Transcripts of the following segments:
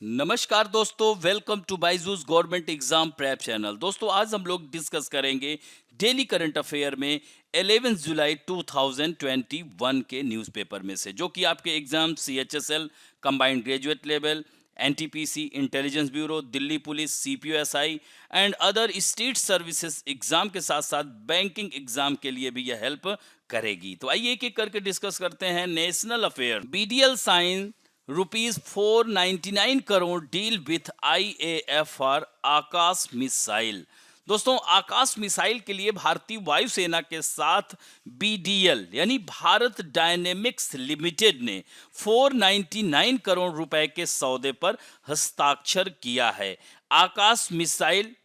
नमस्कार दोस्तों, welcome to Byju's government exam prep channel. दोस्तों आज हम लोग डिस्कस करेंगे डेली करंट अफेयर में 11 जुलाई 2021 के न्यूज़पेपर में से, जो कि आपके exam CHSL combined graduate level, NTPC, intelligence bureau, Delhi police, CPOSI and other state services exam के साथ साथ बैंकिंग एग्जाम के लिए भी यह हेल्प करेगी। तो आइए एक एक करके डिस्कस करते हैं। National affair, BDL sign ₹499 crore deal with IAF for Akash missile. दोस्तों आकाश मिसाइल के लिए भारतीय वायुसेना के साथ BDL यानी भारत डायनेमिक्स लिमिटेड ने 499 करोड़ रुपए के सौदे पर हस्ताक्षर किया है। आकाश मिसाइल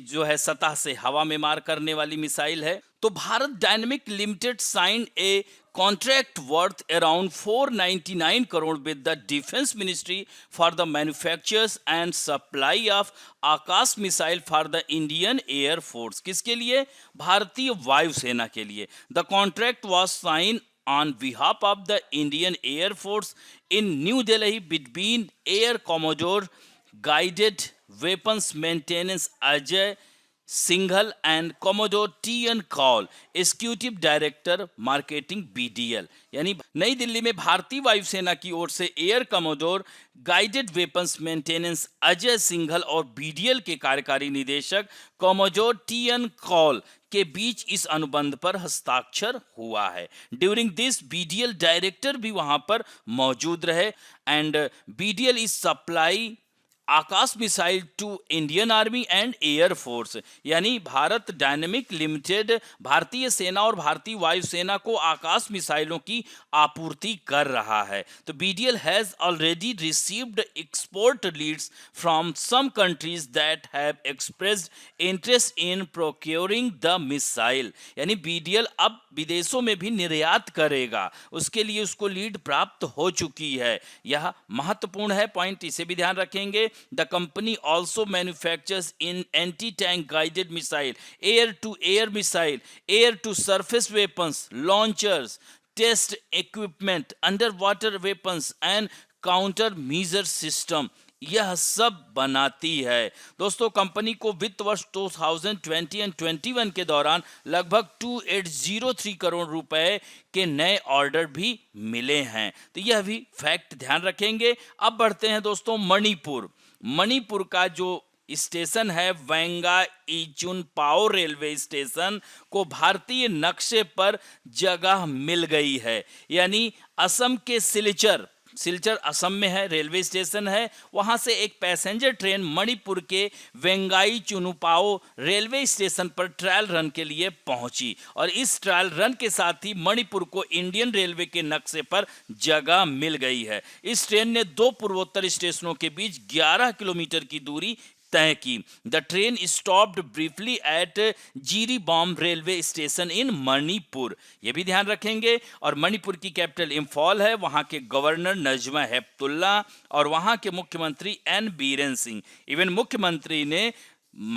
जो है सतह से हवा में मार करने वाली मिसाइल है। तो Bharat dynamic limited sign a contract worth around 499 crore with the defence ministry for the manufactures and supply of Akash missile for the Indian air force. किसके लिए? भारतीय वायुसेना के लिए। The contract was sign on behalf of the Indian Air Force in New Delhi between Air Commodore Guided Weapons Maintenance Ajay Singhal and Commodore TN Kaul, executive director marketing BDL। यानी नई दिल्ली में भारतीय वायुसेना की ओर से air commodore guided weapons maintenance Ajay Singhal और BDL के कार्यकारी निदेशक कमोडोर TN कौल के बीच इस अनुबंध पर हस्ताक्षर हुआ है। ड्यूरिंग दिस BDL डायरेक्टर भी वहां पर मौजूद रहे and BDL is supply Akash missile to Indian army and air force. यानी भारत डायनेमिक लिमिटेड भारतीय सेना और भारतीय वायुसेना को आकाश मिसाइलों की आपूर्ति कर रहा है। तो BDL has already received export leads from some countries that have expressed interest in procuring the missile. यानी BDL अब विदेशों में भी निर्यात करेगा, उसके लिए उसको लीड प्राप्त हो चुकी है। यह महत्वपूर्ण है, पॉइंट इसे भी ध्यान रखेंगे। The company also manufactures in anti-tank guided missile, air-to-air missile, air-to-surface weapons, launchers, test equipment, underwater weapons and counter-measure system। यह सब बनाती है। दोस्तों कंपनी को वित्त वर्ष 2020 एंड 21 के दौरान लगभग 2803 करोड़ रुपए के नए ऑर्डर भी मिले हैं। तो यह भी फैक्ट ध्यान रखेंगे। अब बढ़ते हैं दोस्तों मणिपुर का जो स्टेशन है वेंगा इचुन पाओ रेलवे स्टेशन को भारतीय नक्शे पर जगह मिल गई है। यानी असम के सिलचर असम में है, रेलवे स्टेशन है। वहां से एक पैसेंजर ट्रेन मणिपुर के वेंगाई चुनुपाओ रेलवे स्टेशन पर ट्रायल रन के लिए पहुंची और इस ट्रायल रन के साथ ही मणिपुर को इंडियन रेलवे के नक्शे पर जगह मिल गई है। इस ट्रेन ने दो पूर्वोत्तर स्टेशनों के बीच 11 किलोमीटर की दूरी तय की। The train stopped briefly at Jiribam railway station in Manipur. यह भी ध्यान रखेंगे। और मणिपुर की कैपिटल इंफॉल है, वहां के गवर्नर नजमा हेपतुल्ला और वहां के मुख्यमंत्री N बीरेन सिंह। इवन मुख्यमंत्री ने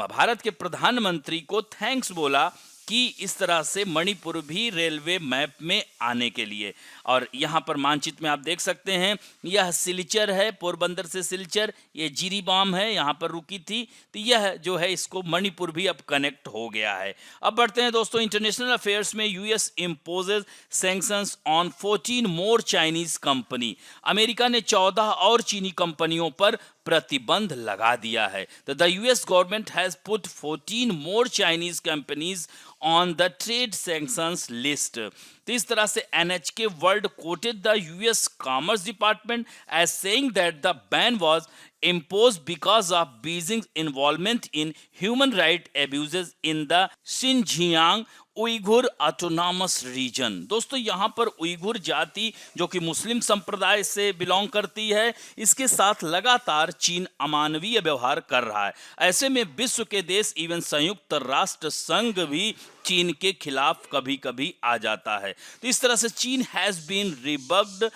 भारत के प्रधानमंत्री को थैंक्स बोला कि इस तरह से मणिपुर भी रेलवे मैप में आने के लिए। और यहाँ पर मानचित्र में आप देख सकते हैं, यह सिलचर है, पोरबंदर से सिलचर, ये जिरीबाम है, यहाँ पर रुकी थी। तो यह जो है इसको मणिपुर भी अब कनेक्ट हो गया है। अब बढ़ते हैं दोस्तों इंटरनेशनल अफेयर्स में। US imposes sanctions on 14 more Chinese company. America ने 14 और चीनी कंपनियों पर प्रतिबंध लगा दिया है। तो the US government has put 14 more Chinese companies on the trade sanctions list. तो इस तरह से NHK world quoted the US commerce department as saying that the ban was imposed because of Beijing's involvement in human right abuses in the Xinjiang Uyghur autonomous region. दोस्तों यहाँ पर Uyghur जाति जो कि मुस्लिम संप्रदाय से बिलोंग करती है, इसके साथ लगातार चीन अमानवीय व्यवहार कर रहा है। ऐसे में विश्व के देश इवन संयुक्त राष्ट्र संघ भी चीन के खिलाफ कभी कभी आ जाता है। तो इस तरह से चीन has been rebuked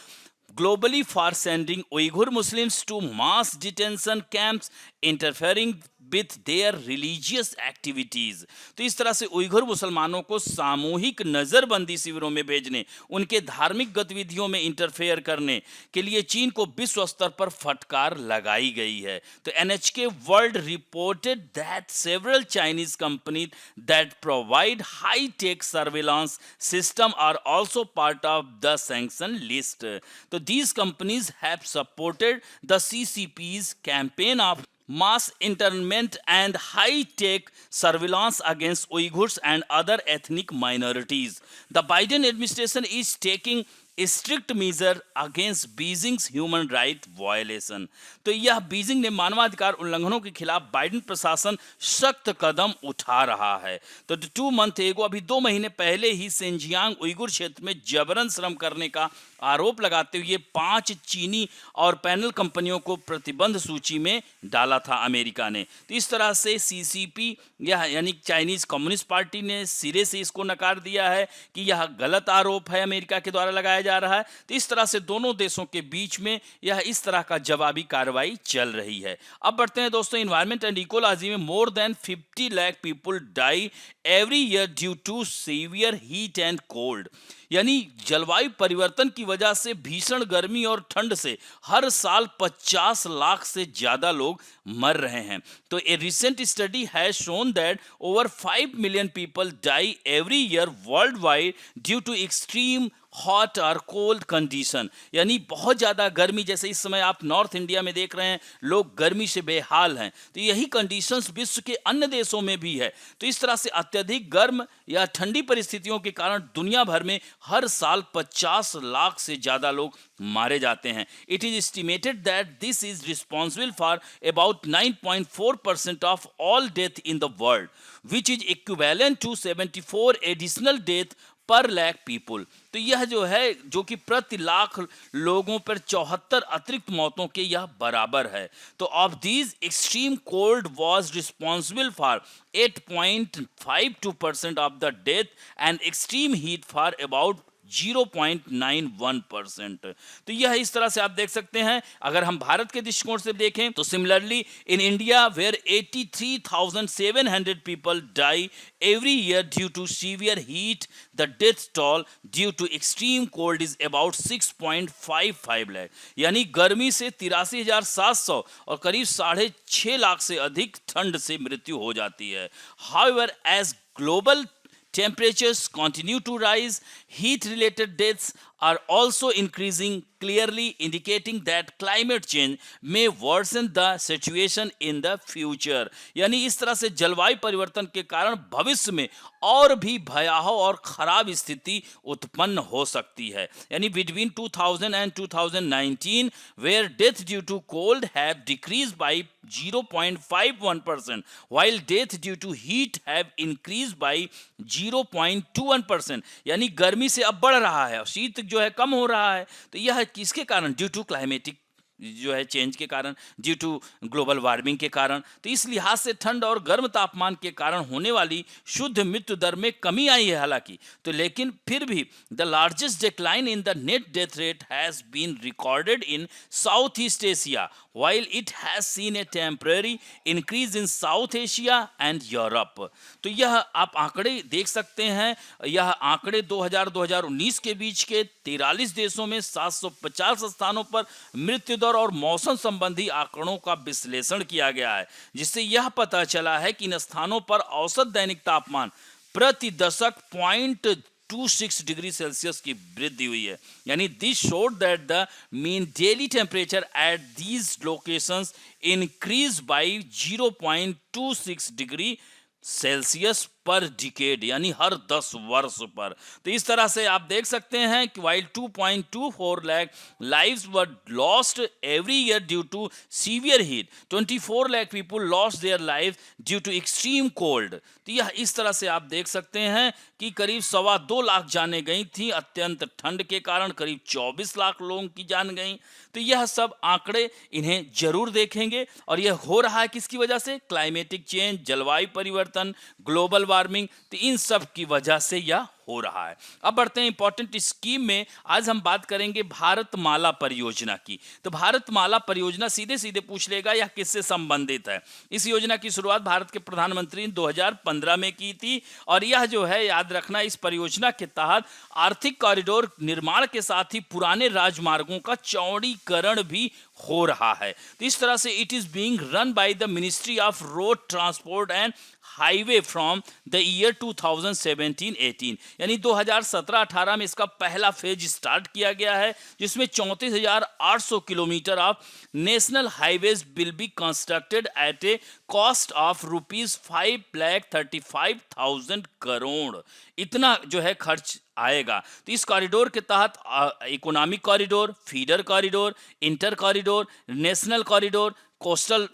globally for sending Uyghur Muslims to mass detention camps, interfering with their religious activities। तो इस तरह से उइघुर मुसलमानों को सामूहिक नजरबंदी शिविरों में भेजने, उनके धार्मिक गतिविधियों में इंटरफेयर करने के लिए चीन को विश्व स्तर पर फटकार लगाई गई है। तो NHK world reported that several Chinese companies that provide high tech surveillance system are also part of the sanction list. तो these companies have supported the CCP's campaign of mass internment and high-tech surveillance against Uyghurs and other ethnic minorities. The Biden administration is taking strict measure against Beijing's human right violation. तो यह Beijing ने मानवाधिकार उल्लंघनों के खिलाफ Biden प्रशासन सख्त कदम उठा रहा है। तो 2 मंथ एगो, अभी 2 महीने पहले ही सिंजियांग उइगुर क्षेत्र में जबरन श्रम करने का आरोप लगाते हुए 5 चीनी और पैनल कंपनियों को प्रतिबंध सूची में डाला था अमेरिका ने। तो इस तरह से CCP यानी चाइनीज कम्युनिस्ट पार्टी ने सिरे से इसको नकार दिया है कि यह गलत आरोप है, अमेरिका के द्वारा लगाया जा रहा है। तो इस तरह से दोनों देशों के बीच में यह इस तरह का जवाबी कार्रवाई चल रही है। अब बढ़ते हैं दोस्तों एनवायरनमेंट एंड इकोलॉजी में। More than 50 lakh people die every year due to severe heat and cold. यानी जलवायु परिवर्तन की वजह से भीषण गर्मी और ठंड से हर साल 50 लाख से ज्यादा लोग मर रहे हैं। तो a recent study has shown that over 5 million people die every year worldwide due to extreme hot और कोल्ड कंडीशन। यानी बहुत ज़्यादा गर्मी, जैसे इस समय आप नॉर्थ इंडिया में देख रहे हैं लोग गर्मी से बेहाल हैं, तो यही कंडीशंस विश्व के अन्य देशों में भी है। तो इस तरह से अत्यधिक गर्म या ठंडी परिस्थितियों के कारण दुनिया भर में हर साल 50 लाख से ज़्यादा लोग मारे जाते हैं। It is estimated that this is responsible for about 9.4% of all death in the world, which is equivalent to 74 additional death per lakh people. तो यह जो है, जो कि प्रति लाख लोगों पर 74 अतिरिक्त मौतों के यह बराबर है। तो of these extreme cold was responsible for 8.52% of the death and extreme heat for about 0.91%। तो यह इस तरह से आप देख सकते हैं। अगर हम भारत के दृष्टिकोण से देखें तो similarly in India where 83,700 people die every year due to severe heat, the death toll due to extreme cold is about 6.55 lakh. यानी गर्मी से 83,700 और करीब 6.5 लाख से अधिक ठंड से मृत्यु हो जाती है। However as global temperatures continue to rise, heat-related deaths are also increasing, clearly indicating that climate change may worsen the situation in the future। यानी इस तरह से जलवायु परिवर्तन के कारण भविष्य में और भी भयावह और खराब स्थिति उत्पन्न हो सकती है। यानी between 2000 and 2019 where death due to cold have decreased by 0.51% while death due to heat have increased by 0.21%। यानी गर्मी से अब बढ़ रहा है और शीत जो है कम हो रहा है। तो यह किसके कारण? ड्यू टू क्लाइमेटिक जो है चेंज के कारण, ड्यू टू ग्लोबल वार्मिंग के कारण। तो इस लिहाज से ठंड और गर्म तापमान के कारण होने वाली शुद्ध मृत्यु दर में कमी आई है हालांकि, तो लेकिन फिर भी the largest decline in the net death rate has been recorded in south east Asia while it has seen a temporary increase in South Asia and Europe। तो यह आप आंकड़े देख सकते हैं। यह आंकड़े 2000-2019 के बीच के 43 देशों में 750 स्थानों पर मृत्यु दर और मौसम संबंधी आंकड़ों का विश्लेषण किया गया है, जिससे यह पता चला है कि इन स्थानों पर औसत दैनिक तापमान प्रति दशक 0.26 डिग्री सेल्सियस की वृद्धि हुई है। यानी this showed that the mean daily temperature at these locations increase by 0.26 degree Celsius पर डिकेड, यानी हर 10 वर्ष पर। तो इस तरह से आप देख सकते हैं कि while 2.24 lakh lives were lost every year due to severe heat, 24 lakh people lost their lives due to extreme cold। तो यह इस तरह से आप देख सकते हैं कि करीब 2.25 लाख जानें गई थी अत्यंत ठंड के कारण, करीब 24 लाख लोगों की जान गई। तो यह सब आंकड़े इन्हें जरूर देखेंगे और यह हो रहा है किसकी वजह से? क्लाइमेटिक चेंज, जलवायु परिवर्तन, ग्लोबल वार्मिंग। तो इन सब की वजह से यह हो रहा है। अब बढ़ते हैं इंपॉर्टेंट स्कीम में। आज हम बात करेंगे भारतमाला परियोजना की। तो भारतमाला परियोजना सीधे सीधे पूछ लेगा यह किससे संबंधित है। इस योजना की शुरुआत भारत के प्रधानमंत्री ने 2015 में की थी और यह जो है याद रखना, इस परियोजना के तहत आर्थिक कॉरिडोर निर्माण के साथ ही पुराने राजमार्गों का चौड़ीकरण भी हो रहा है। तो इस तरह से it is being run by the ministry of road transport and highway from the year 2017-18, यानी 2017-18 में इसका पहला फेज स्टार्ट किया गया है, जिसमें 34,800 kilometre of national highways will be constructed at A cost of ₹5,35,000 crore. इतना जो है खर्च आएगा। तो इस कॉरिडोर के तहत economic corridor, feeder corridor, inter corridor, national corridor, coastal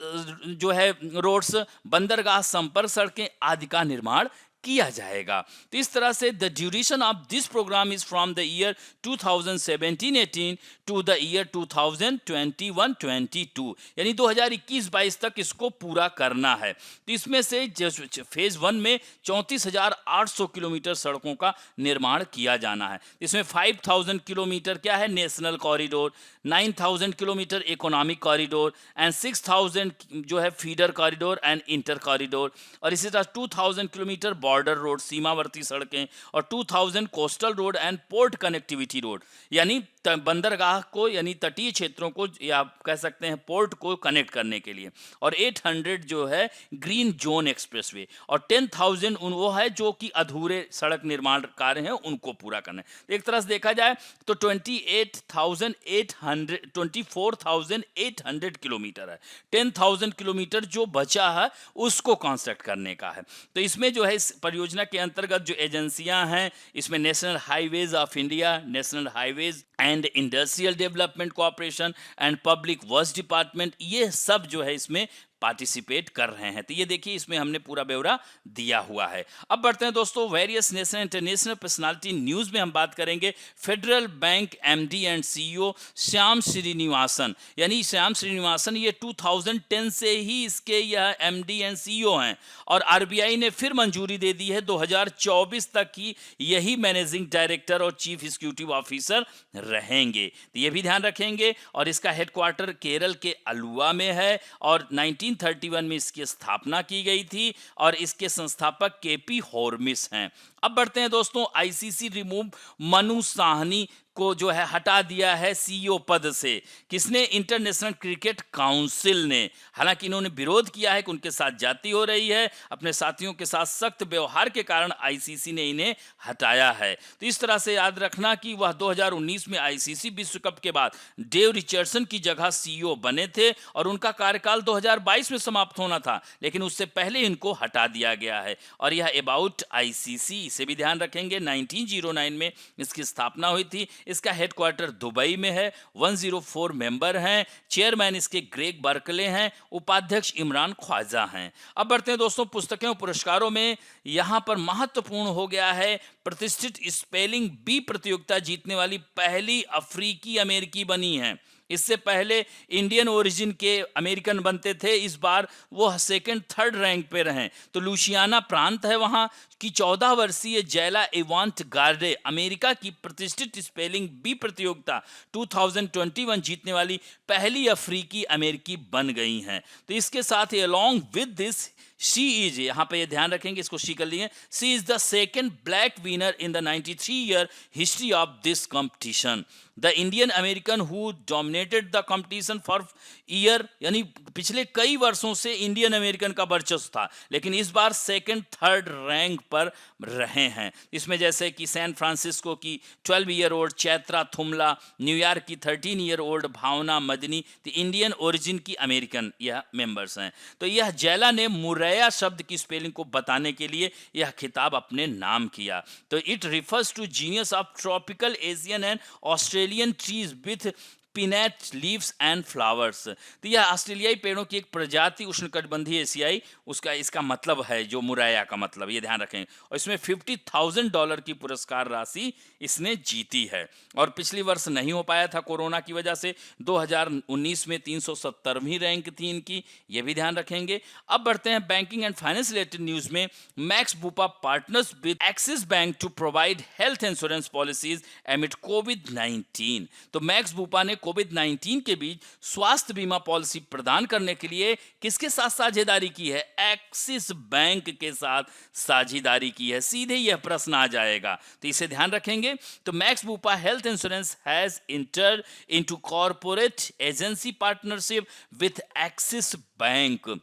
जो है रोड्स, बंदरगाह, संपर्क सड़कें आदि का निर्माण किया जाएगा। तो इस तरह से the duration of this programme is from the year 2017-18 to the year 2021-22, यानी 2021-22 तक इसको पूरा करना है। तो इसमें से फेज 1 में 34,800 किलोमीटर सड़कों का निर्माण किया जाना है। इसमें 5,000 किलोमीटर क्या है, national corridor, 9,000 kilometre economic corridor and 6,000 जो है feeder corridor and inter corridor, और इसी तरह 2,000 किलोमीटर बॉर्डर रोड, सीमावर्ती सड़कें, और 2,000 coastal road and port connectivity road, यानी बंदरगाह को यानी तटीय क्षेत्रों को या कह सकते हैं पोर्ट को कनेक्ट करने के लिए, और 800 जो है ग्रीन जोन एक्सप्रेसवे, और 10,000 वो है जो कि अधूरे सड़क निर्माण कार्य हैं उनको पूरा करना है। एक तरह से देखा जाए तो 24,800 किलोमीटर है, 10,000 किलोमीटर जो बचा है उसको कंस्ट्रक्ट करने का है। तो इसमें जो है इस परियोजना के अंतर्गत जो एजेंसियां हैं, इसमें national highways of India, national highways and industrial development corporation and public works department, ये सब जो है इसमें पार्टिसिपेट कर रहे हैं। तो ये देखिए इसमें हमने पूरा ब्यौरा दिया हुआ है। अब बढ़ते हैं दोस्तों various national international personality news में हम बात करेंगे federal bank MD and CEO Shyam Srinivasan, यानी श्याम श्रीनिवासन ये 2010 से ही इसके यह एमडी एंड सीईओ हैं और आरबीआई ने फिर मंजूरी दे दी है 2024 तक की यही मैनेजिंग डायरेक्टर और चीफ एग्जीक्यूटिव ऑफिसर रहेंगे। तो ये भी ध्यान रखेंगे, और इसका हेडक्वार्टर केरल के अलुवा में है और 1931 में इसकी स्थापना की गई थी और इसके संस्थापक केपी हॉर्मिस हैं। अब बढ़ते हैं दोस्तों, आईसीसी रिमूव मनु साहनी को जो है हटा दिया है सीईओ पद से। किसने? इंटरनेशनल क्रिकेट काउंसिल ने। हालांकि इन्होंने विरोध किया है कि उनके साथ जाति हो रही है, अपने साथियों के साथ सख्त व्यवहार के कारण आईसीसी ने इन्हें हटाया है। तो इस तरह से याद रखना कि वह 2019 में आईसीसी विश्व कप के बाद डेव रिचर्डसन की जगह सीईओ बने थे और उनका कार्यकाल 2022 में समाप्त होना था, लेकिन उससे पहले इनको हटा दिया गया है। और यह अबाउट आईसीसी से भी ध्यान रखेंगे, 1909 में इसकी स्थापना हुई थी। इसका हेडक्वार्टर दुबई में है, 104 मेंबर हैं, चेयरमैन इसके ग्रेग बर्कले हैं, उपाध्यक्ष इमरान ख्वाजा हैं। अब बढ़ते हैं दोस्तों पुस्तकें और पुरस्कारों में। यहां पर महत्वपूर्ण हो गया है, प्रतिष्ठित स्पेलिंग बी प्रतियोगिता जीतने वाली पहली अफ्रीकी अमेरिकी बनी है। इससे पहले इंडियन ओरिजिन के अमेरिकन बनते थे, इस बार वो सेकंड थर्ड रैंक पे रहे। तो लुसियाना प्रांत है वहां की 14 वर्षीय जैला एवांट गार्डे अमेरिका की प्रतिष्ठित स्पेलिंग बी प्रतियोगिता 2021 जीतने वाली पहली अफ्रीकी अमेरिकी बन गई हैं। तो इसके साथ ही along with this she is, यहाँ पे ये ध्यान रखेंगे, इसको शी कर लिए, she is the second black winner in the 93 year history of this competition. The Indian American who dominated the competition for year, यानी पिछले कई वर्षों से इंडियन अमेरिकन का वर्चस्व था, लेकिन इस बार सेकंड थर्ड रैंक पर रहे हैं। इसमें जैसे कि सैन फ्रांसिस्को की 12 year old Chaitra Thumala, New York की 13 year old Bhavana Madani, the Indian origin की अमेरिकन यह मेंबर्स हैं। तो यह जैला ने मुरैया शब्द की स्पेलिंग को बताने के लिए यह खिताब अपने नाम किया। तो it refers to genius of tropical Asian and Australian trees with pinnate leaves and flowers. तो यह ऑस्ट्रेलियाई पेड़ों की एक प्रजाति उष्णकटिबंधीय एशियाई, उसका इसका मतलब है जो मुरैया का मतलब, ये ध्यान रखें। और इसमें $50,000 की पुरस्कार राशि इसने जीती है। और पिछली वर्ष नहीं हो पाया था कोरोना की वजह से, 2019 में 370वीं रैंक थी इनकी, ये भी ध्यान रखेंगे। अब बढ़ते हैं banking and finance related news में। Max Bupa partners with Axis bank to provide health insurance policies amid कोविड-19। तो मैक्स बुपा ने कोविड-19 के बीच स्वास्थ्य बीमा पॉलिसी प्रदान करने के लिए किसके साथ साझेदारी की है? एक्सिस बैंक के साथ साझेदारी की है। सीधे यह प्रश्न आ जाएगा, तो इसे ध्यान रखेंगे। तो Max Bupa health insurance has entered into corporate agency partnership with Axis Bank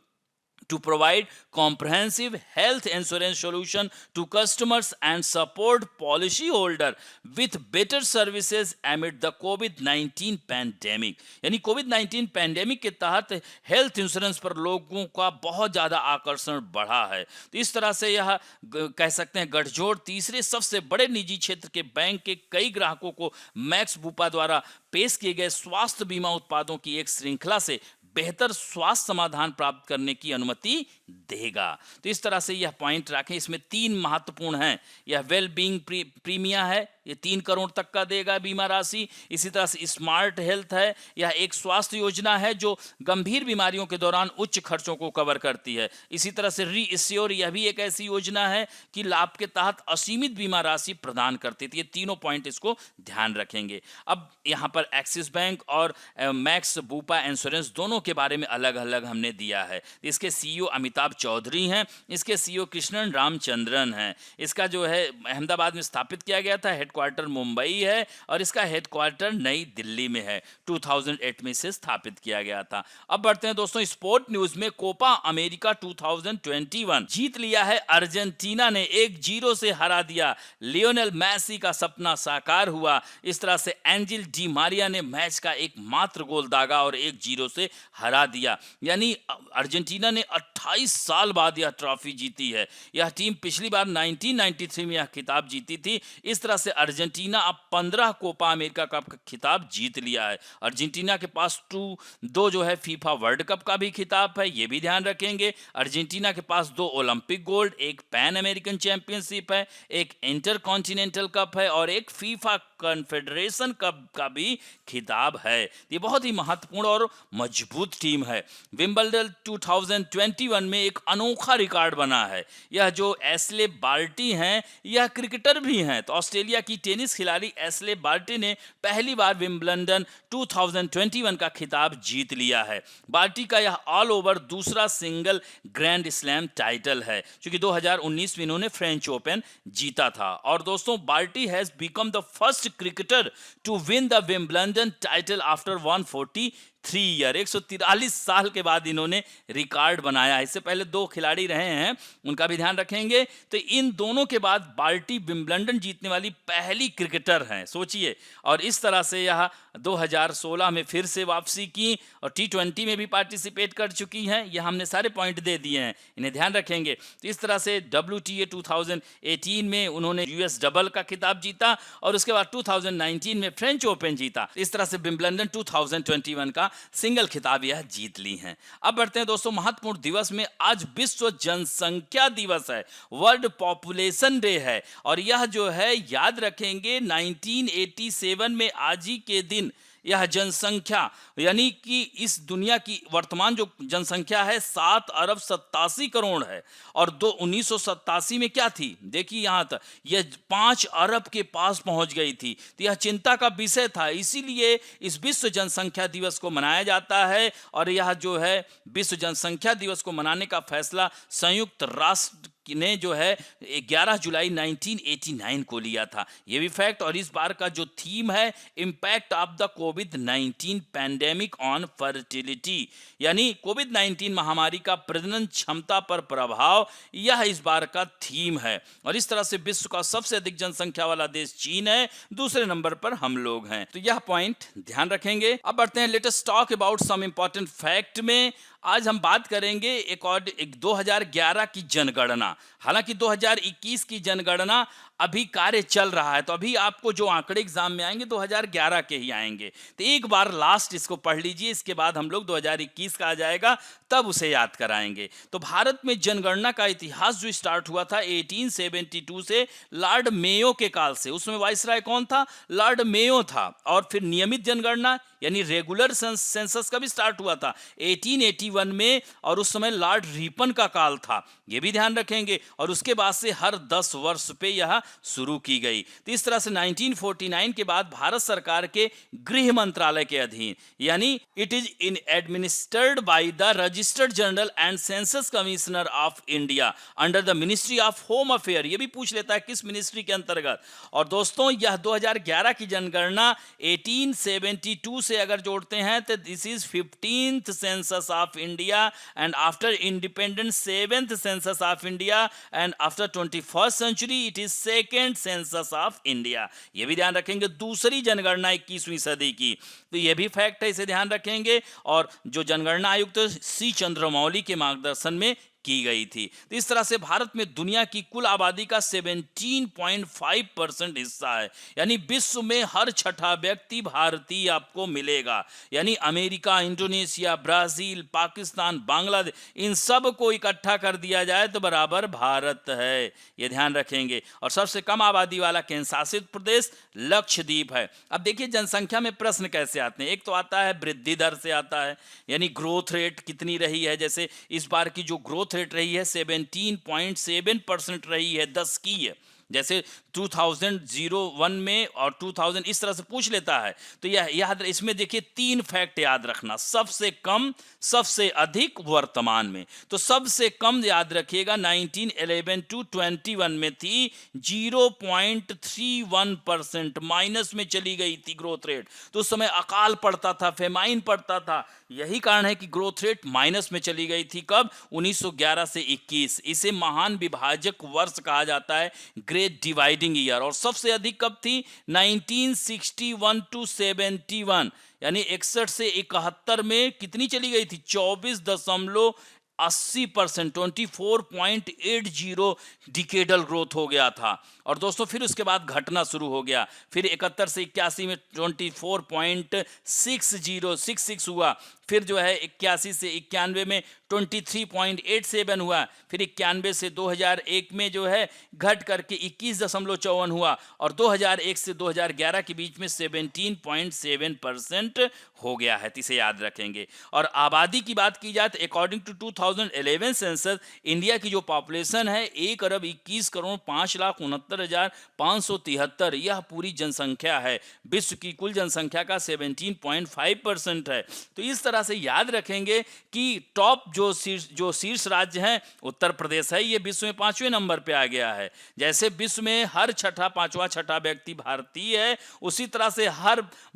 to provide comprehensive health insurance solution to customers and support policyholder with better services amid the COVID-19 pandemic। यानी कोविड-19 pandemic के तहत health insurance पर लोगों का बहुत ज़्यादा आकर्षण बढ़ा है। तो इस तरह से यह कह सकते हैं गठजोड़ तीसरे सबसे बड़े निजी क्षेत्र के बैंक के कई ग्राहकों को मैक्स बुपा द्वारा पेश किए गए स्वास्थ्य बीमा उत्पादों की एक श्रृंखला से बेहतर स्वास्थ्य समाधान प्राप्त करने की अनुमति देगा। तो इस तरह से यह पॉइंट रखें। इसमें 3 महत्वपूर्ण हैं। यह वेल बीइंग प्रीमिया है, ये 3 करोड़ तक का देगा बीमा राशि। इसी तरह से स्मार्ट हेल्थ है, यह एक स्वास्थ्य योजना है जो गंभीर बीमारियों के दौरान उच्च खर्चों को कवर करती है। इसी तरह से रीअश्योर, यह भी एक ऐसी योजना है कि लाभ के तहत असीमित बीमा राशि प्रदान करती है। ये तीनों पॉइंट इसको ध्यान रखेंगे। अब यहाँ पर एक्सिस बैंक और मैक्स बुपा इंश्योरेंस दोनों के बारे में अलग अलग हमने दिया है। इसके सीईओ अमिताभ चौधरी हैं, इसके सीईओ कृष्णन रामचंद्रन हैं। इसका जो है अहमदाबाद में स्थापित किया गया था, हेडक्वार्टर मुंबई है और इसका हेडक्वार्टर नई दिल्ली में है। 2008 में इसे स्थापित किया गया था। अब बढ़ते हैं दोस्तों स्पोर्ट न्यूज में। कोपा अमेरिका 2021 जीत लिया है अर्जेंटीना ने, 1-0 से हरा दिया। लियोनेल मेसी का सपना साकार हुआ। इस तरह से एंजिल डी मारिया ने मैच का एकमात्र गोल दागा और 1-0 से हरा दिया। यानी अर्जेंटीना ने 28 साल बाद यह ट्रॉफी जीती है। यह टीम पिछली बार 1993 में यह खिताब जीती थी। इस तरह से अर्जेंटीना अब 15 कोपा अमेरिका कप का खिताब जीत लिया है। अर्जेंटीना के पास 2 जो है फीफा वर्ल्ड कप का भी खिताब है, ये भी ध्यान रखेंगे। अर्जेंटीना के पास 2 ओलंपिक गोल्ड, एक पैन अमेरिकन चैंपियनशिप है, एक इंटर कॉन्टिनेंटल कप है और एक फीफा कॉन्फेडरेशन कप का भी खिताब है। ये बहुत ही महत्वपूर्ण और मजबूत टीम है। विंबलडन 2021 में एक अनोखा रिकॉर्ड बना है। यह जो एशले बार्टी हैं, यह क्रिकेटर भी हैं। तो ऑस्ट्रेलिया की टेनिस खिलाड़ी एशले बार्टी ने पहली बार विंबलडन 2021 का खिताब जीत लिया है। बार्टी का यह ऑल ओवर दूसरा सिंगल ग्रैंड स्लैम टाइटल है, क्योंकि 2019 में इन्होंने फ्रेंच ओपन जीता था। और दोस्तों Barty has become the first cricketer to win the Wimbledon title after 143 year, 143 साल के बाद इन्होंने रिकॉर्ड बनाया। इससे पहले 2 खिलाड़ी रहे हैं, उनका भी ध्यान रखेंगे। तो इन दोनों के बाद बार्टी विंबलडन जीतने वाली पहली क्रिकेटर हैं, सोचिए। और इस तरह से यह 2016 में फिर से वापसी की और T20 में भी पार्टिसिपेट कर चुकी हैं। यह हमने सारे पॉइंट दे दिए हैं, इन्हें ध्यान रखेंगे। तो इस तरह से WTA 2018 में उन्होंने US डबल का खिताब जीता और उसके बाद 2019 में फ्रेंच ओपन जीता। इस तरह से विंबलडन 2021 का सिंगल खिताब यह जीत ली हैं। अब बढ़ते हैं दोस्तों महत्वपूर्ण दिवस में। आज विश्व जनसंख्या दिवस है, वर्ल्ड पॉपुलेशन डे है। और यह जो है याद रखेंगे 1987 में आज ही के दिन यह जनसंख्या, यानी कि इस दुनिया की वर्तमान जो जनसंख्या है 7 अरब 87 करोड़ है। और 1987 में क्या थी, देखिए यहाँ तक यह 5 अरब के पास पहुंच गई थी। तो यह चिंता का विषय था, इसीलिए इस विश्व जनसंख्या दिवस को मनाया जाता है। और यह जो है विश्व जनसंख्या दिवस को मनाने का फैसला संयुक्त राष्ट्र ने जो है 11 जुलाई 1989 को लिया था। ये भी फैक्ट। और इस बार का जो थीम है impact of the covid pandemic on fertility, यानी कोविड-19 महामारी का प्रजनन क्षमता पर प्रभाव, यह इस बार का थीम है। और इस तरह से विश्व का सबसे अधिक जनसंख्या वाला देश चीन है, दूसरे नंबर पर हम लोग हैं। तो यह पॉइंट ध्यान रखेंगे। अब बढ़ते हैं let us talk about some important fact में। आज हम बात करेंगे एक 2011 की जनगणना। हालांकि 2021 की जनगणना अभी कार्य चल रहा है। तो अभी आपको जो आंकड़े एग्जाम में आएंगे 2011 के ही आएंगे। तो एक बार लास्ट इसको पढ़ लीजिए, इसके बाद हम लोग 2021 का आ जाएगा तब उसे याद कराएंगे। तो भारत में जनगणना का इतिहास जो स्टार्ट हुआ था 1872 से लॉर्ड मेयो के काल से। उसमें वाइसराय कौन था? लॉर्ड मेयो था। और फिर नियमित जनगणना यानी रेगुलर सेंसस का भी स्टार्ट हुआ था 1881 में, और उस समय लॉर्ड रिपन का काल था, ये भी ध्यान रखेंगे। और उसके बाद से हर 10 वर्ष पे यह शुरू की गई। तो इस तरह से 1949 के बाद भारत सरकार के गृह मंत्रालय के अधीन, यानी it is in administered by the registered general and census commissioner of India under the ministry of home affair. ये भी पूछ लेता है किस मिनिस्ट्री के अंतर्गत। और दोस्तों यह 2011 की जनगणना 1872 से अगर जोड़ते हैं तो this is 15th census of India, and after independence 7th census of India, and after 21st century it is 2nd census of India. यह भी ध्यान रखेंगे, दूसरी जनगणना 21वीं सदी की। तो यह भी फैक्ट है, इसे ध्यान रखेंगे। और जो जनगणना आयुक्त सी चंद्रमौली के मार्गदर्शन में की गई थी। तो इस तरह से भारत में दुनिया की कुल आबादी का 17.5% हिस्सा है, यानी विश्व में हर छठा व्यक्ति भारतीय आपको मिलेगा। यानी America, Indonesia, Brazil, Pakistan, Bangladesh, इन सब को इकट्ठा कर दिया जाए तो बराबर भारत है, ये ध्यान रखेंगे। और सबसे कम आबादी वाला केंद्र शासित प्रदेश लक्षद्वीप है। अब देखिए जनसंख्या में प्रश्न कैसे आते हैं। एक तो आता है वृद्धि दर से आता है, यानी ग्रोथ रेट कितनी रही है। जैसे इस बार की जो ग्रोथ रेट रही है 17.7% रही है, 10 की है। जैसे 2001 में और 2000 इस तरह से पूछ लेता है। तो यह याद, इसमें देखिए 3 फैक्ट याद रखना, सबसे कम, सबसे अधिक, वर्तमान में। तो सबसे कम याद रखिएगा 1911 to 21 में थी 0.31%, माइनस में चली गई थी ग्रोथ रेट। तो उस समय अकाल पड़ता था, फेमाइन पड़ता था, यही कारण है कि ग्रोथ रेट माइनस में चली गई थी। कब? 1911 से 21। इसे महान विभाजक वर्ष कहा जाता है, ग्रेट डिवाइडिंग ईयर। और सबसे अधिक कब थी? 1961 to 71, यानी 61 से 71 में कितनी चली गई थी? 24.80%, 24.80 डिकेडल ग्रोथ हो गया था। और दोस्तों फिर उसके बाद घटना शुरू हो गया। फिर 71 से 81 में 24.66 हुआ। फिर जो है 81 से 91 में 23.87 हुआ। फिर 91 से 2001 में जो है घट करके 21.54 हुआ। और 2001 से 2011 के बीच में 17.7% हो गया है। इसे याद रखेंगे। और आबादी की बात की जाए तो अकॉर्डिंग टू 2011 सेंसस, इंडिया की जो पॉपुलेशन है 1,21,05,69,573, यह पूरी जनसंख्या है। विश्व की कुल जनसंख्या का 17.5% है। तो इस तरह से याद रखेंगे कि टॉप जो शीर्ष राज्य हैं उत्तर प्रदेश है, ये विश्व में 5वें नंबर पे आ गया है। जैसे विश्व में हर पांचवा छठा व्यक्ति भारतीय है, उसी तरह से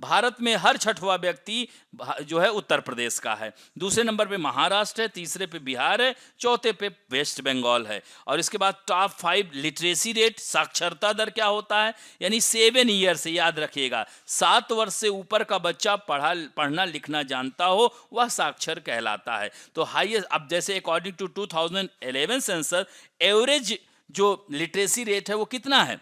भारत में हर छठवां व्यक्ति जो है उत्तर प्रदेश का है। दूसरे नंबर पे महाराष्ट्र है, तीसरे पे बिहार है, चौथे पे वेस्ट बंगाल है। और इसके बाद टॉप 5 लिटरेसी रेट, साक्षरता दर क्या होता है, यानी 7 ईयर से, याद रखिएगा 7 वर्ष से ऊपर का बच्चा पढ़ना लिखना जानता हो वह साक्षर कहलाता है। तो हाईएस्ट, अब जैसे अकॉर्डिंग टू 2011 सेंसस, एवरेज जो लिटरेसी रेट है वो कितना है?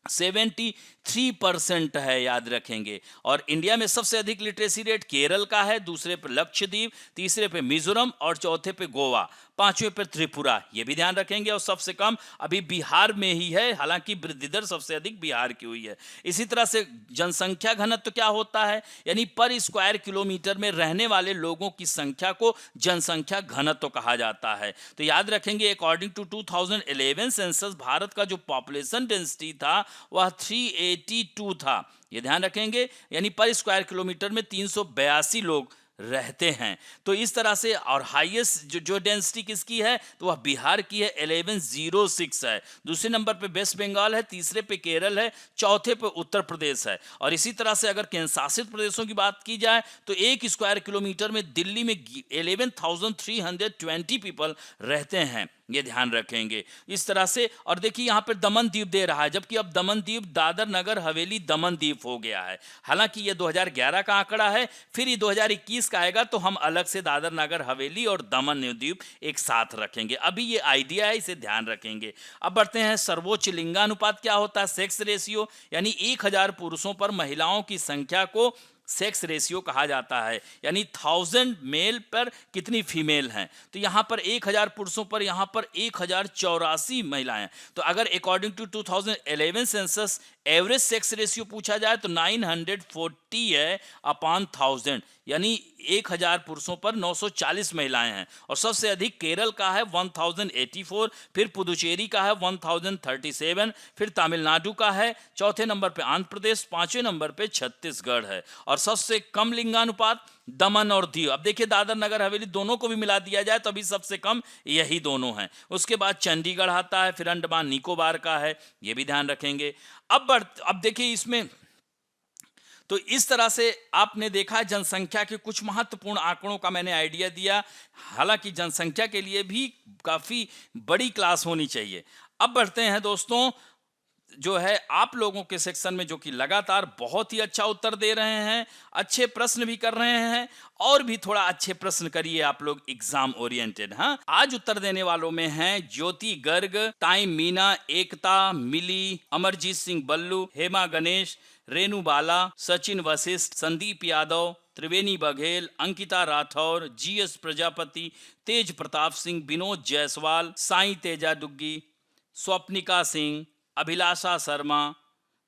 73% है, याद रखेंगे। और इंडिया में सबसे अधिक लिटरेसी रेट केरल का है, दूसरे पे लक्षद्वीप, तीसरे पे मिजोरम और चौथे पे गोवा, पांचवें पे त्रिपुरा, ये भी ध्यान रखेंगे। और सबसे कम अभी बिहार में ही है, हालांकि वृद्धि दर सबसे अधिक बिहार की हुई है। इसी तरह से जनसंख्या घनत्व क्या होता है, यानी पर स्क्वायर किलोमीटर में रहने वाले लोगों की संख्या को जनसंख्या घनत्व कहा जाता है। तो याद रखेंगे अकॉर्डिंग टू 2011 सेंसस, भारत का जो पॉपुलेशन डेंसिटी था वह 382 था, ये ध्यान रखेंगे। यानी पर स्क्वायर किलोमीटर में 382 लोग रहते हैं। तो इस तरह से, और हाईएस्ट जो डेंसिटी किसकी है, तो वह बिहार की है, 1106 है। दूसरे नंबर पे वेस्ट बंगाल है, तीसरे पे केरल है, चौथे पे उत्तर प्रदेश है। और इसी तरह से अगर केंद्र शासित प्रदेशों की बात की जाए तो 1 स्क्वायर किलोमीटर में दिल्ली में 11,320 पीपल रहते हैं, ये ध्यान रखेंगे इस तरह से। और देखिए यहाँ पर दमन द्वीप दे रहा है, जबकि अब दमन द्वीप दादर नगर हवेली दमन द्वीप हो गया है। हालांकि ये 2011 का आंकड़ा है, फिर ये 2021 का आएगा तो हम अलग से दादर नगर हवेली और दमन द्वीप एक साथ रखेंगे। अभी ये आइडिया है, इसे ध्यान रखेंगे। अब बढ़ते हैं सर्वोच्च लिंगानुपात क्या होता है, सेक्स रेशियो, यानी 1000 पुरुषों पर महिलाओं की संख्या को सेक्स रेशियो कहा जाता है, यानी 1000 मेल पर कितनी फीमेल हैं। तो यहाँ पर 1000 पुरुषों पर यहाँ पर 1084 महिलाएं हैं। तो अगर according to 2011 census average sex ratio पूछा जाए तो 940 है अपॉन 1000, यानी 1000 पुरुषों पर 940 महिलाएं हैं। और सबसे अधिक केरल का है 1084, फिर पुदुचेरी का है 1037, फिर तमिलनाडु का है, चौथे नंबर पे आंध्र प्रदेश, पांचवें नंबर पे छत्तीसगढ़ है। और सबसे कम लिंगानुपात दमन और दीव। अब देखिए दादर नगर हवेली दोनों को भी मिला दिया जाए तो अभी सबसे कम यही दोनों हैं। उसके बाद चंडीगढ़ आता है, फिर अंडमान निकोबार का है, ये भी ध्यान रखेंगे। अब देखिए इसमें तो इस तरह से आपने देखा जनसंख्या के कुछ महत्वपूर्ण आंकड़ों का मैंने आइडिया दिया। हालांकि जनसंख्या के लिए भी काफी बड़ी क्लास होनी चाहिए। अब बढ़ते हैं दोस्तों, जो है आप लोगों के सेक्शन में जो कि लगातार बहुत ही अच्छा उत्तर दे रहे हैं, अच्छे प्रश्न भी कर रहे हैं, और भी थोड़ा अच्छे प्रश्न करिए आप लोग, एग्जाम ओरिएंटेड। हाँ, आज उत्तर देने वालों में हैं ज्योति गर्ग, टाइम मीना, एकता मिली, अमरजीत सिंह बल्लू, हेमा गणेश, रेणु बाला, सचिन वशिष्ठ, संदीप यादव, त्रिवेणी बघेल, अंकिता राठौर, जीएस प्रजापति, तेज प्रताप सिंह, विनोद जायसवाल, साई तेजा डुग्गी, स्वप्निका सिंह, अभिलाषा शर्मा,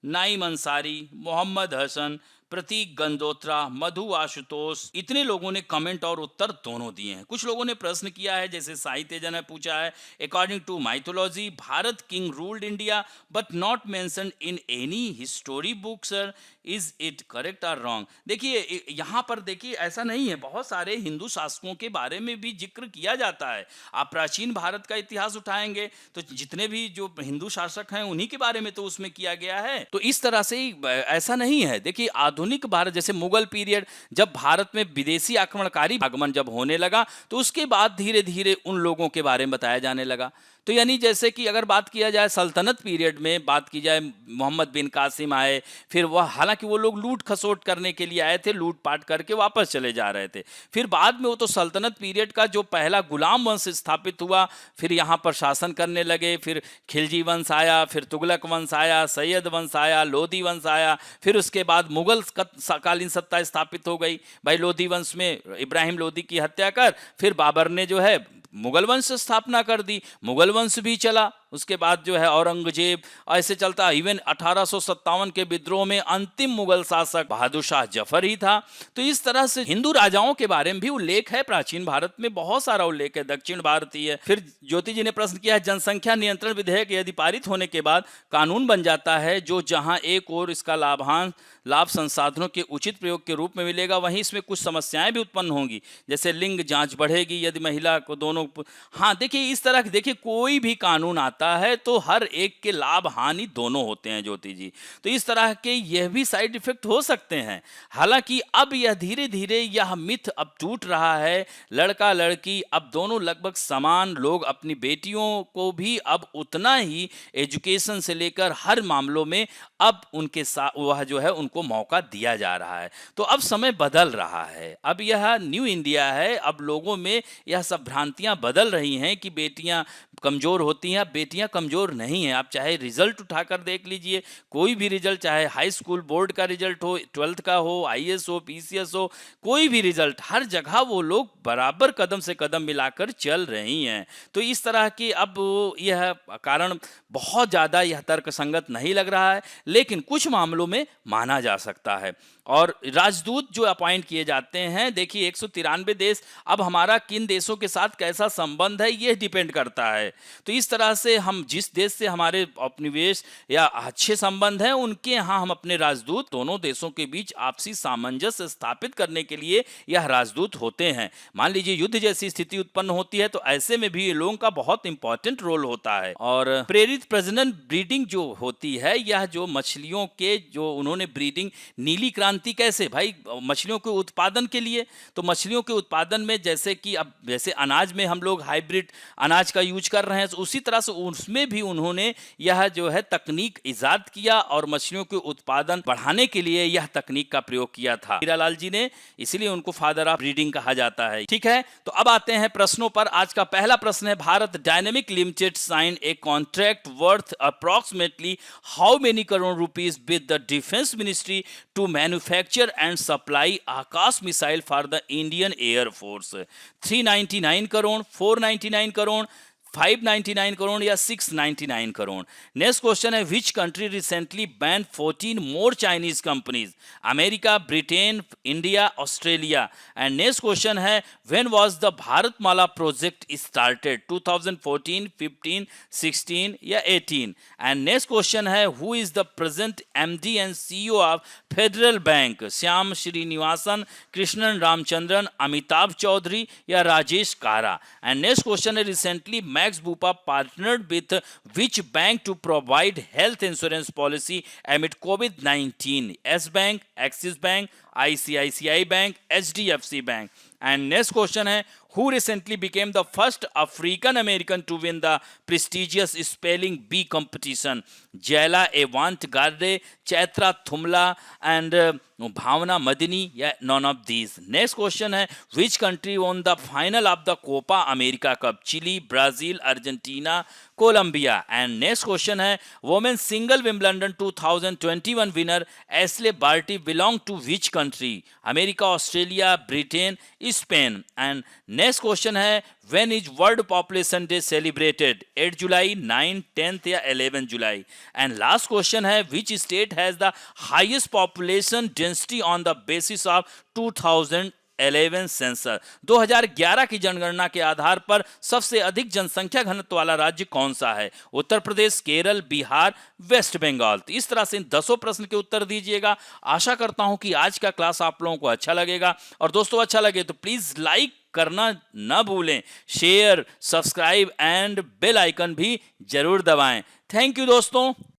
नाइम अंसारी, मोहम्मद हसन, प्रतीक गंदोत्रा, मधु आशुतोष, इतने लोगों ने कमेंट और उत्तर दोनों दिए हैं। कुछ लोगों ने प्रश्न किया है, जैसे साई तेजा ने पूछा है, according to mythology Bharat king ruled India but not mentioned in any history book sir, is it correct और रॉन्ग। देखिए यहाँ पर देखिए ऐसा नहीं है, बहुत सारे हिंदू शासकों के बारे में भी जिक्र किया जाता है। आप प्राचीन भारत का इतिहास उठाएंगे तो जितने भी जो हिंदू शासक हैं उन्हीं के बारे में तो उसमें किया गया है। तो इस तरह से ऐसा नहीं है। देखिए आधुनिक भारत, जैसे मुगल पीरियड, जब भारत में विदेशी आक्रमणकारी आगमन जब होने लगा तो उसके बाद धीरे धीरे उन लोगों के बारे में बताया जाने लगा। तो यानी जैसे कि अगर बात किया जाए सल्तनत पीरियड में, बात की जाए मोहम्मद बिन कासिम आए, फिर वह हालांकि वो लोग लूट खसोट करने के लिए आए थे, लूट पाट करके वापस चले जा रहे थे। फिर बाद में वो तो सल्तनत पीरियड का जो पहला गुलाम वंश स्थापित हुआ, फिर यहाँ पर शासन करने लगे, फिर खिलजी वंश आया, फिर तुगलक वंश आया, सैयद वंश आया, लोधी वंश आया, फिर उसके बाद मुगल कालीन सत्ता स्थापित हो गई। भाई लोधी वंश में इब्राहिम लोधी की हत्या कर, फिर बाबर ने जो है मुगल वंश स्थापना कर दी, मुगल वंश भी चला। उसके बाद जो है औरंगजेब, ऐसे चलता। इवन 1857 के विद्रोह में अंतिम मुगल शासक बहादुर शाह जफर ही था। तो इस तरह से हिंदू राजाओं के बारे में भी उल्लेख है, प्राचीन भारत में बहुत सारा उल्लेख है, दक्षिण भारतीय। फिर ज्योति जी ने प्रश्न किया है, जनसंख्या नियंत्रण विधेयक यदि पारित होने के बाद कानून बन जाता है, जो जहां एक और इसका लाभ संसाधनों के उचित प्रयोग के रूप में मिलेगा, वहीं इसमें कुछ समस्याएं भी उत्पन्न होंगी, जैसे लिंग जांच बढ़ेगी यदि महिला को दोनों। हाँ देखिए इस तरह, देखिए कोई भी कानून आता है तो हर एक के लाभ हानि दोनों होते हैं ज्योति जी। तो इस तरह के यह भी साइड इफेक्ट हो सकते हैं। हालांकि अब यह धीरे धीरे यह मिथ अब टूट रहा है, लड़का लड़की अब दोनों लगभग समान, लोग अपनी बेटियों को भी अब उतना ही एजुकेशन से लेकर हर मामलों में अब उनके साथ वह जो है उनको मौका दिया जा रहा है। तो अब समय बदल रहा है, अब यह न्यू इंडिया है। अब लोगों में यह सब भ्रांतियां बदल रही हैं कि बेटियां कमजोर होती हैं। बेटियां कमजोर नहीं हैं। आप चाहे रिजल्ट उठाकर देख लीजिए, कोई भी रिजल्ट, चाहे हाई स्कूल बोर्ड का रिजल्ट हो, 12th का हो, आईएएस हो, पीसीएस हो, कोई भी रिजल्ट, हर जगह वो लोग बराबर कदम से कदम मिलाकर चल रही हैं। तो इस तरह की अब यह कारण बहुत ज़्यादा यह तर्कसंगत नहीं लग रहा है, लेकिन कुछ मामलों में माना जा सकता है। और राजदूत जो अपॉइंट किए जाते हैं, देखिए 193 देश, अब हमारा किन देशों के साथ कैसा संबंध है यह डिपेंड करता है। तो इस तरह से से हम जिस देश से हमारे उपनिवेश या अच्छे संबंध हैं उनके यहाँ हम अपने राजदूत दोनों देशों के बीच आपसी सामंजस्य स्थापित करने के लिए यह राजदूत होते हैं। मान लीजिए युद्ध जैसी स्थिति उत्पन्न होती है तो ऐसे में भी लोगों का बहुत इंपॉर्टेंट रोल होता है। और प्रेरित प्रजनन ब्रीडिंग जो होती है, यह जो मछलियों के जो उन्होंने ब्रीडिंग नीली क्रांति कैसे भाई मछलियों के उत्पादन के लिए, तो मछलियों के उत्पादन में जैसे कि अब जैसे अनाज में हम लोग हाइब्रिड अनाज का यूज कर रहे हैं, तो उसी तरह से उसमें भी उन्होंने यह जो है तकनीक इजाद किया और मछलियों के उत्पादन बढ़ाने के लिए यह तकनीक का प्रयोग किया था हीरालाल जी ने, इसीलिए उनको फादर ऑफ ब्रीडिंग कहा जाता है। ठीक है, तो अब आते हैं प्रश्नों पर। आज का पहला प्रश्न है, Bharat dynamic limited sign a contract worth approximately how many crore rupees with the defence ministry to manufacture and supply Akash missile for the Indian air force? 399 crore, 499 crore, 599 crore या 699 करोड़? नेक्स्ट क्वेश्चन है, which country recently ban 14 more Chinese companies? America, Britain, India, Australia? And next question है, when was the Bharatmala project started? 2014, 15, 16 या 18? And next question है, who is the present MD and CEO of federal bank? Shyam Srinivasan, Krishnan Ramachandran, Amitabh Chaudhary या Rajesh Kara? And next question है, recently Max Bupa partnered with which bank to provide health insurance policy amid COVID-19? S Bank, Axis Bank, ICICI Bank, HDFC Bank? And next question है, who recently became the first African American to win the prestigious spelling bee competition? Jayla Avant Garde, Chaitra Thumla and Bhavna Madini या none of these? Next question है, which country won the final of the Copa America Cup? Chile, Brazil, Argentina, Colombia? And next question है, women's single Wimbledon 2021 winner Ashley Barty belong to which country? America, Australia, Britain, Spain? And next question है, when is World Population Day celebrated? 8 July, 9, 10th या 11 July? And last question है, which state has the highest population density on the basis of 2011 census? 2011 की जनगणना के आधार पर सबसे अधिक जनसंख्या घनत्व वाला राज्य कौन सा है? उत्तर प्रदेश, केरल, बिहार, वेस्ट बंगाल? तो इस तरह से इन 10 प्रश्न के उत्तर दीजिएगा। आशा करता हूं कि आज का क्लास आप लोगों को अच्छा लगेगा, और दोस्तों अच्छा लगे तो प्लीज लाइक करना ना भूलें, share, subscribe and bell icon भी जरूर दबाएं। थैंक यू दोस्तों।